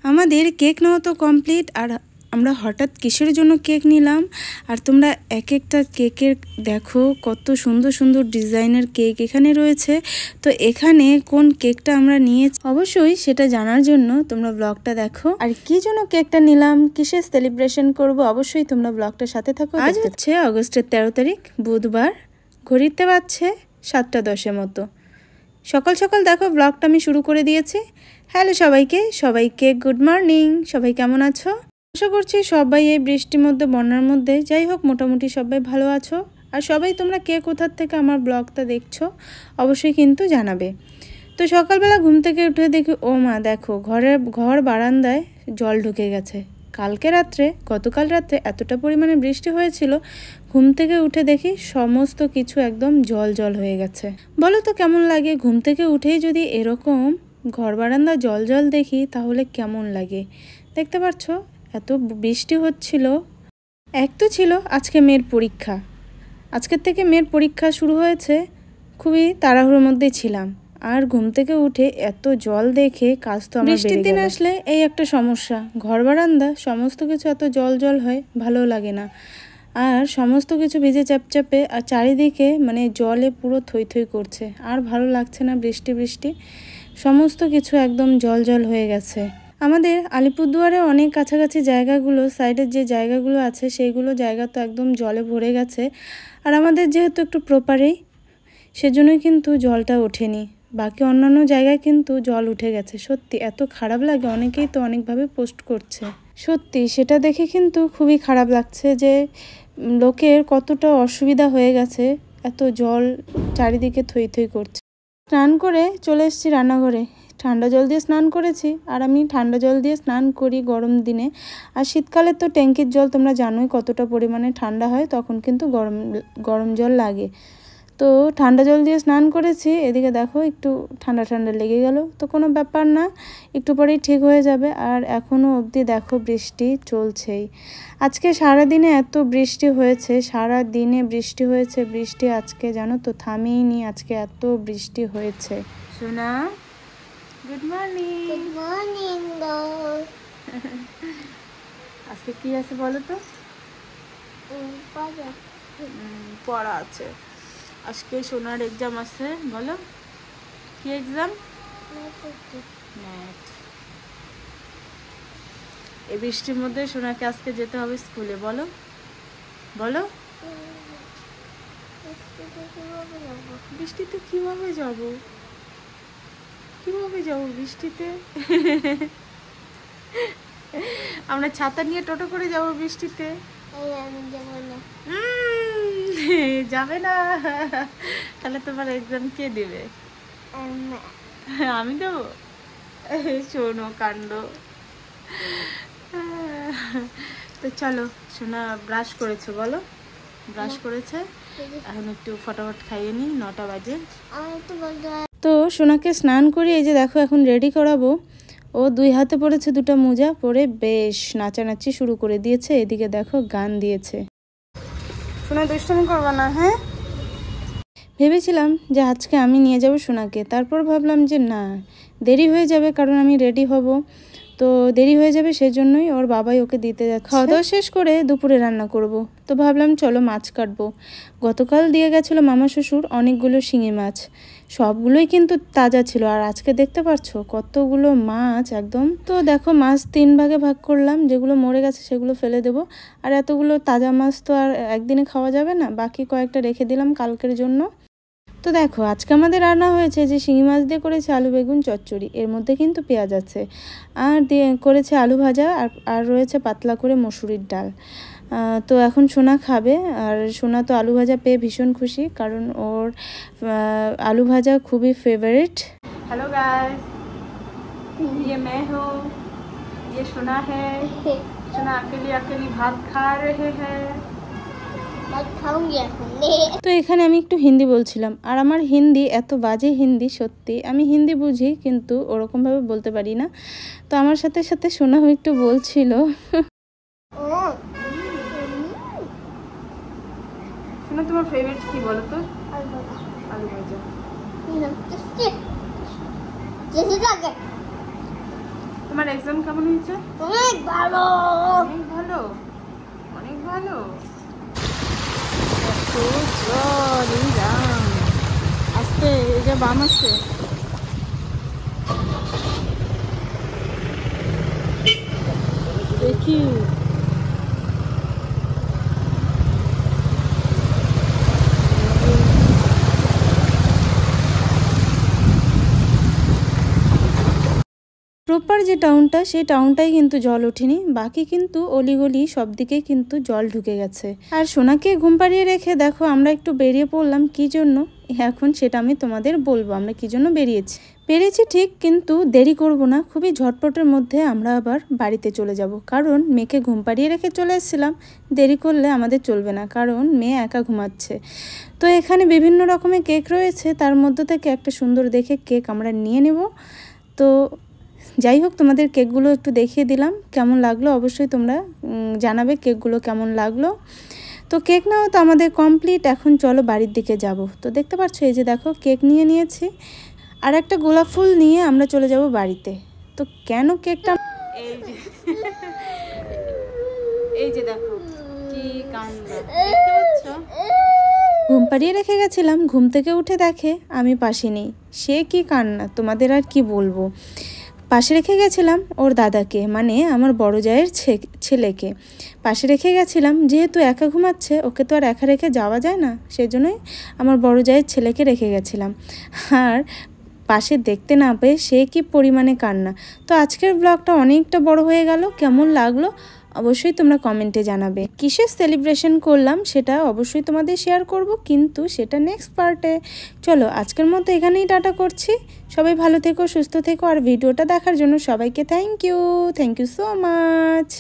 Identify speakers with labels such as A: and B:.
A: আমাদের কেক নেওয়া তো কমপ্লিট। আর আমরা হঠাৎ কিসের জন্য কেক নিলাম, আর তোমরা এক একটা কেকের দেখো কত সুন্দর সুন্দর ডিজাইনের কেক এখানে রয়েছে। তো এখানে কোন কেকটা আমরা নিয়েছি অবশ্যই সেটা জানার জন্য তোমরা ব্লগটা দেখো। আর কি জন্য কেকটা নিলাম, কিসের সেলিব্রেশন করব, অবশ্যই তোমরা ব্লগটার সাথে থাকো। আজ হচ্ছে অগস্টের 13 তারিখ বুধবার, ঘড়িতে বাজছে 7:10 মতো। সকাল সকাল দেখো ব্লগটা আমি শুরু করে দিয়েছি। হ্যালো সবাইকে গুড মর্নিং। সবাই কেমন আছো? আশা করছি সবাই এই বৃষ্টির মধ্যে, বন্যার মধ্যে, যাই হোক মোটামুটি সবাই ভালো আছো। আর সবাই তোমরা কে কোথার থেকে আমার ব্লগটা দেখছো অবশ্যই কিন্তু জানাবে। তো সকালবেলা ঘুম থেকে উঠে দেখি ও মা দেখো ঘর বারান্দায় জল ঢুকে গেছে। গতকাল রাত্রে এতটা পরিমাণে বৃষ্টি হয়েছিল, ঘুম থেকে উঠে দেখি সমস্ত কিছু একদম জল জল হয়ে গেছে। বলো তো কেমন লাগে? ঘুম থেকে উঠেই যদি এরকম ঘর বারান্দা জল জল দেখি তাহলে কেমন লাগে? দেখতে পাচ্ছ এত বৃষ্টি হচ্ছিল। এক তো ছিল আজকে মেয়ের পরীক্ষা, আজকের থেকে মেয়ের পরীক্ষা শুরু হয়েছে, খুবই তাড়াহুড়োর মধ্যে ছিলাম। আর ঘুম থেকে উঠে এত জল দেখে কাজ তো আমার বৃষ্টির দিন আসলে এই একটা সমস্যা, ঘর বারান্দা সমস্ত কিছু এত জল জল হয়, ভালো লাগে না। আর সমস্ত কিছু ভিজে চ্যাপচ্যাপে, আর চারিদিকে মানে জলে পুরো থই থই করছে, আর ভালো লাগছে না। বৃষ্টি সমস্ত কিছু একদম জল জল হয়ে গেছে। আমাদের আলিপুরদুয়ারে অনেক কাছাকাছি জায়গাগুলো, সাইডের যে জায়গাগুলো আছে সেইগুলো জায়গা তো একদম জলে ভরে গেছে। আর আমাদের যেহেতু একটু প্রপারেই, সেজন্যই কিন্তু জলটা ওঠেনি। বাকি অন্যান্য জায়গায় কিন্তু জল উঠে গেছে। সত্যি এত খারাপ লাগে, অনেকেই তো অনেকভাবে পোস্ট করছে। সত্যি সেটা দেখে কিন্তু খুবই খারাপ লাগছে যে লোকের কতটা অসুবিধা হয়ে গেছে, এত জল চারিদিকে থই থই করছে। স্নান করে চলে এসেছি রান্নাঘরে। ঠান্ডা জল দিয়ে স্নান করেছি, আর আমি ঠান্ডা জল দিয়ে স্নান করি গরম দিনে। আর শীতকালে তো ট্যাঙ্কির জল তোমরা জানোই কতটা পরিমাণে ঠান্ডা হয়, তখন কিন্তু গরম জল লাগে। তো ঠান্ডা জল দিয়ে স্নান করেছি, এদিকে দেখো একটু ঠান্ডা ঠান্ডা লেগে গেল, তো কোনো ব্যাপার না, একটু পরেই ঠিক হয়ে যাবে। আর এখনও অবধি দেখো বৃষ্টি চলছেই। আজকে সারাদিনে এত বৃষ্টি হয়েছে, সারাদিনে বৃষ্টি হয়েছে, বৃষ্টি আজকে জানো তো থামেইনি, আজকে এত বৃষ্টি হয়েছে। সোনা গুড মর্নিং।
B: গুড মর্নিং গো।
A: আজকে কি আছে বলো তো? পড়া আছে আজকে। সোনার এক্সাম আছে। বলো কি এক্সাম? ম্যাথ। এই বৃষ্টির মধ্যে সোনাকে আজকে যেতে হবে স্কুলে। বলো বলো বৃষ্টিতে কিভাবে যাব বৃষ্টিতে? আমরা ছাতা নিয়ে টোটো করে যাব বৃষ্টিতে? যাবে না? তাহলে তোমার এক্সাম কে দেবে? আমি দেবো? শোনো কাণ্ড। তো চলো, সোনা ব্রাশ করেছে? বলো ব্রাশ করেছে, এখন একটু ফটাফট খাইয়ে নিই, 9টা বাজে। তো সোনাকে স্নান করি, এই যে দেখো এখন রেডি করাবো। ও 2 হাতে পড়েছে 2টা মোজা, পরে বেশ নাচানাচি শুরু করে দিয়েছে। এদিকে দেখো গান দিয়েছে। সোনা দুষ্টুমি করবা না, হ্যাঁ? ভেবেছিলাম যে আজকে আমি নিয়ে যাব সোনাকে, তারপর ভাবলাম যে না, দেরি হয়ে যাবে, কারণ আমি রেডি হব, তো দেরি হয়ে যাবে, সেজন্যই ওর বাবাই ওকে দিতে যাচ্ছে। খাওয়া দাওয়া শেষ করে দুপুরে রান্না করব, তো ভাবলাম চলো মাছ কাটবো। গতকাল দিয়ে গেছিলো মামা শ্বশুর অনেকগুলো শিঙি মাছ, সবগুলোই কিন্তু তাজা ছিল। আর আজকে দেখতে পাচ্ছ কতগুলো মাছ একদম। তো দেখো মাছ 3 ভাগে ভাগ করলাম, যেগুলো মরে গেছে সেগুলো ফেলে দেব। আর এতগুলো তাজা মাছ তো আর একদিনে খাওয়া যাবে না, বাকি কয়েকটা রেখে দিলাম কালকের জন্য। তো দেখো আজকে আমাদের রান্না হয়েছে যে শিঙি মাছ দিয়ে করেছে আলু বেগুন চচ্চড়ি, এর মধ্যে কিন্তু পেঁয়াজ আছে, আর দিয়ে করেছে আলু ভাজা, আর রয়েছে পাতলা করে মসুরির ডাল। তো এখন সোনা খাবে, আর সোনা তো আলু ভাজা পেয়ে ভীষণ খুশি, কারণ ওর আলু ভাজা খুবই ফেভারিট। हेलो गाइस, ये मैं हूँ, ये सोना है। सोना अकेली भात खा रहे हैं। তো এখানে আমি একটু হিন্দি বলছিলাম, আর আমার হিন্দি এত বাজে হিন্দি, সত্যি আমি হিন্দি বুঝি কিন্তু ওরকমভাবে বলতে পারি না। তো আমার সাথে সাথে সোনাও একটু বলছিল। সোনা তোমার ফেভারিট কি বলো তো? আলু ভাজা। তোমার এক্সাম কেমন হয়েছে?
B: অনেক ভালো।
A: অনেক ভালো, অনেক ভালো। আস্তে, এই যে বাম আসছে। দেখি প্রপার যে টাউনটা, সেই টাউনটাই কিন্তু জল ওঠেনি, বাকি কিন্তু অলিগলি সব দিকে কিন্তু জল ঢুকে গেছে। আর সোনাকে ঘুম পাড়িয়ে রেখে দেখো আমরা একটু বেরিয়ে পড়লাম। কি জন্য এখন সেটা আমি তোমাদের বলবো, আমরা কি জন্য বেরিয়েছি ঠিক, কিন্তু দেরি করব না, খুবই ঝটপটের মধ্যে আমরা আবার বাড়িতে চলে যাব। কারণ মেয়েকে ঘুম পাড়িয়ে রেখে চলে এসেছিলাম, দেরি করলে আমাদের চলবে না, কারণ মেয়ে একা ঘুমাচ্ছে। তো এখানে বিভিন্ন রকমের কেক রয়েছে, তার মধ্যে থেকে একটা সুন্দর দেখে কেক আমরা নিয়ে নেব। তো যাই হোক, তোমাদের কেকগুলো একটু দেখিয়ে দিলাম, কেমন লাগলো অবশ্যই তোমরা জানাবে কেকগুলো কেমন লাগলো। তো কেক নাও তো আমাদের কমপ্লিট, এখন চলো বাড়ির দিকে যাব। তো দেখতে পাচ্ছ এই যে দেখো কেক নিয়ে নিয়েছি, আর একটা গোলাপ ফুল নিয়ে আমরা চলে যাব বাড়িতে। তো কেন কেকটা, এই যে দেখো কি কাণ্ড, দেখতে পাচ্ছ? ঘুম পাড়িয়ে রেখে গেছিলাম, ঘুম থেকে উঠে দেখে আমি পাশে নেই। সে কি কান্না, তোমাদের আর কি বলবো। পাশে রেখে গেছিলাম ওর দাদাকে, মানে আমার বড় জায়ের ছেলেকে পাশে রেখে গেছিলাম, যেহেতু একা ঘুমাচ্ছে, ওকে তো আর একা রেখে যাওয়া যায় না, সেজন্যই আমার বড় জায়ের ছেলেকে রেখে গেছিলাম। আর পাশে দেখতে না পেয়ে সে কি পরিমাণে কান্না। তো আজকের ব্লগটা অনেকটা বড় হয়ে গেল, কেমন লাগলো অবশ্যই তোমরা কমেন্টে জানাবে। কিসের সেলিব্রেশন করলাম সেটা অবশ্যই তোমাদের শেয়ার করব, কিন্তু সেটা নেক্সট পার্টে। চলো আজকের মতো এখানেই টাটা করছি, সবাই ভালো থেকো, সুস্থ থেকো, আর ভিডিওটা দেখার জন্য সবাইকে থ্যাংক ইউ সো মাচ।